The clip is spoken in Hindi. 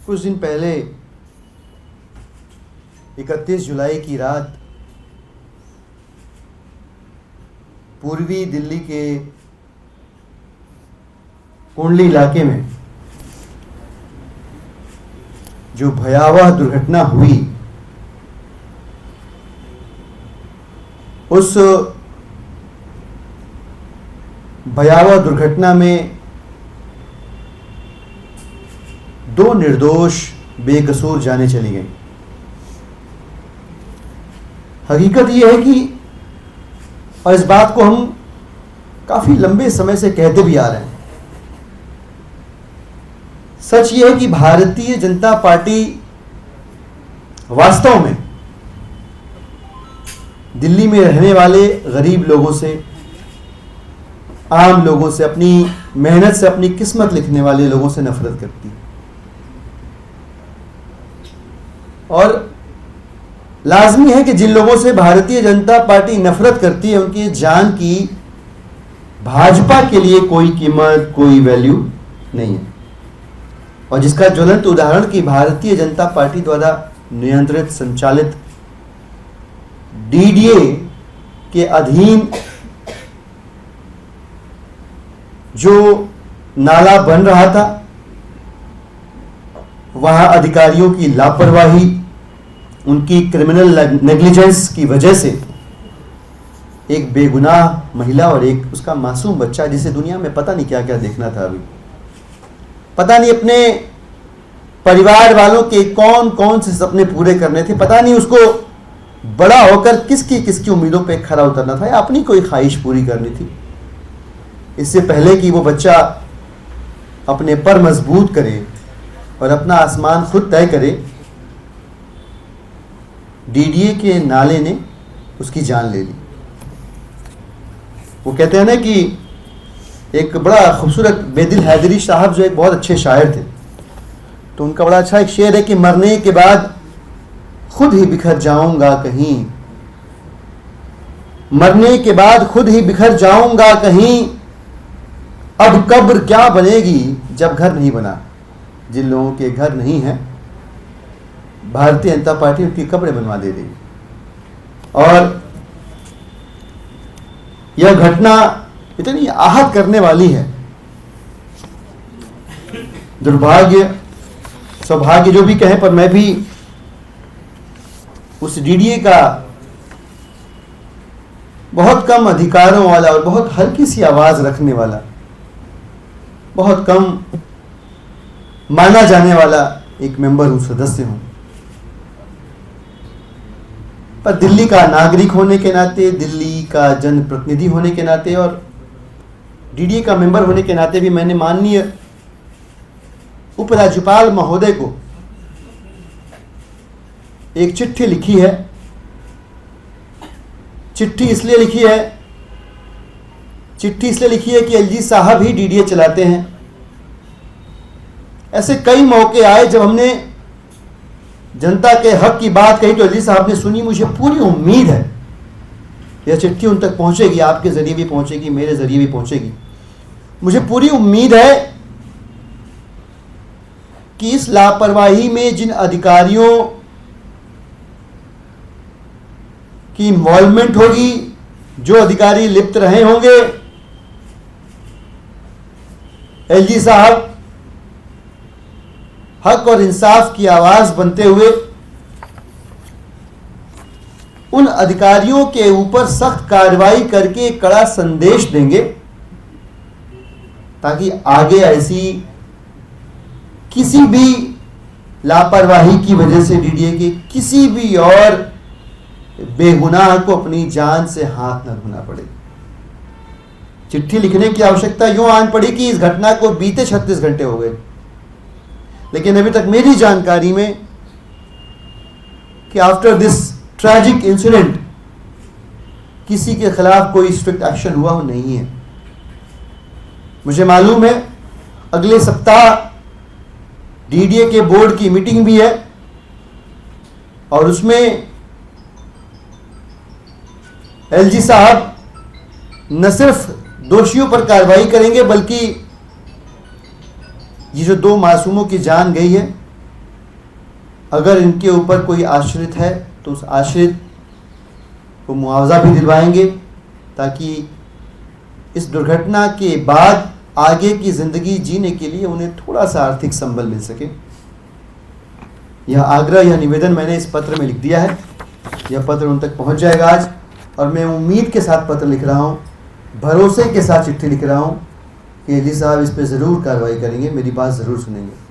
कुछ दिन पहले 31 जुलाई की रात पूर्वी दिल्ली के कोंडली इलाके में जो भयावह दुर्घटना हुई, उस भयावह दुर्घटना में 2 निर्दोष बेकसूर जानें चली गईं। हकीकत यह है कि, और इस बात को हम काफी लंबे समय से कहते भी आ रहे हैं, सच यह है कि भारतीय जनता पार्टी वास्तव में दिल्ली में रहने वाले गरीब लोगों से, आम लोगों से, अपनी मेहनत से अपनी किस्मत लिखने वाले लोगों से नफरत करती है। और लाजमी है कि जिन लोगों से भारतीय जनता पार्टी नफरत करती है, उनकी जान की भाजपा के लिए कोई कीमत, कोई वैल्यू नहीं है। और जिसका ज्वलंत उदाहरण कि भारतीय जनता पार्टी द्वारा नियंत्रित संचालित डीडीए के अधीन जो नाला बन रहा था, वहां अधिकारियों की लापरवाही, उनकी क्रिमिनल नेग्लिजेंस की वजह से एक बेगुनाह महिला और एक उसका मासूम बच्चा, जिसे दुनिया में पता नहीं क्या क्या देखना था, अभी पता नहीं अपने परिवार वालों के कौन कौन से सपने पूरे करने थे, पता नहीं उसको बड़ा होकर किसकी किसकी उम्मीदों पे खरा उतरना था या अपनी कोई ख्वाहिश पूरी करनी थी। इससे पहले कि वो बच्चा अपने पर मजबूत करे और अपना आसमान खुद तय करे, डीडीए के नाले ने उसकी जान ले ली। वो कहते हैं ना कि एक बड़ा खूबसूरत बेदिल हैदरी साहब जो एक बहुत अच्छे शायर थे, तो उनका बड़ा अच्छा एक शेर है कि मरने के बाद खुद ही बिखर जाऊंगा कहीं, मरने के बाद खुद ही बिखर जाऊंगा कहीं, अब कब्र क्या बनेगी जब घर नहीं बना। जिन लोगों के घर नहीं है, भारतीय जनता पार्टी उनकी कब्रें बनवा दे देगी। और यह घटना इतनी आहत करने वाली है, दुर्भाग्य सौभाग्य जो भी कहें, पर मैं भी उस डीडीए का बहुत कम अधिकारों वाला और बहुत हल्की सी आवाज रखने वाला, बहुत कम माना जाने वाला एक मेंबर हूं, सदस्य हूं। पर दिल्ली का नागरिक होने के नाते, दिल्ली का जनप्रतिनिधि होने के नाते और डीडीए का मेंबर होने के नाते भी मैंने माननीय उपराज्यपाल महोदय को एक चिट्ठी लिखी है। चिट्ठी इसलिए लिखी है कि एलजी साहब ही डीडीए चलाते हैं। ऐसे कई मौके आए जब हमने जनता के हक की बात कही तो एलजी साहब ने सुनी। मुझे पूरी उम्मीद है यह चिट्ठी उन तक पहुंचेगी, आपके जरिए भी पहुंचेगी, मेरे जरिए भी पहुंचेगी। मुझे पूरी उम्मीद है कि इस लापरवाही में जिन अधिकारियों की इन्वॉल्वमेंट होगी, जो अधिकारी लिप्त रहे होंगे, एलजी साहब हक और इंसाफ की आवाज बनते हुए उन अधिकारियों के ऊपर सख्त कार्रवाई करके एक कड़ा संदेश देंगे, ताकि आगे ऐसी किसी भी लापरवाही की वजह से डीडीए के किसी भी और बेगुनाह को अपनी जान से हाथ न धोना पड़े। चिट्ठी लिखने की आवश्यकता यूं आन पड़ी कि इस घटना को बीते 36 घंटे हो गए, लेकिन अभी तक मेरी जानकारी में कि आफ्टर दिस ट्रैजिक इंसिडेंट किसी के खिलाफ कोई स्ट्रिक्ट एक्शन हुआ हो नहीं है। मुझे मालूम है अगले सप्ताह डीडीए के बोर्ड की मीटिंग भी है और उसमें एलजी साहब न सिर्फ दोषियों पर कार्रवाई करेंगे, बल्कि ये जो 2 मासूमों की जान गई है अगर इनके ऊपर कोई आश्रित है तो उस आश्रित को मुआवजा भी दिलवाएंगे, ताकि इस दुर्घटना के बाद आगे की ज़िंदगी जीने के लिए उन्हें थोड़ा सा आर्थिक संबल मिल सके। यह आग्रह, यह निवेदन मैंने इस पत्र में लिख दिया है। यह पत्र उन तक पहुंच जाएगा आज, और मैं उम्मीद के साथ पत्र लिख रहा हूँ, भरोसे के साथ चिट्ठी लिख रहा हूँ कि एली साहब इस पर ज़रूर कार्रवाई करेंगे, मेरी बात ज़रूर सुनेंगे।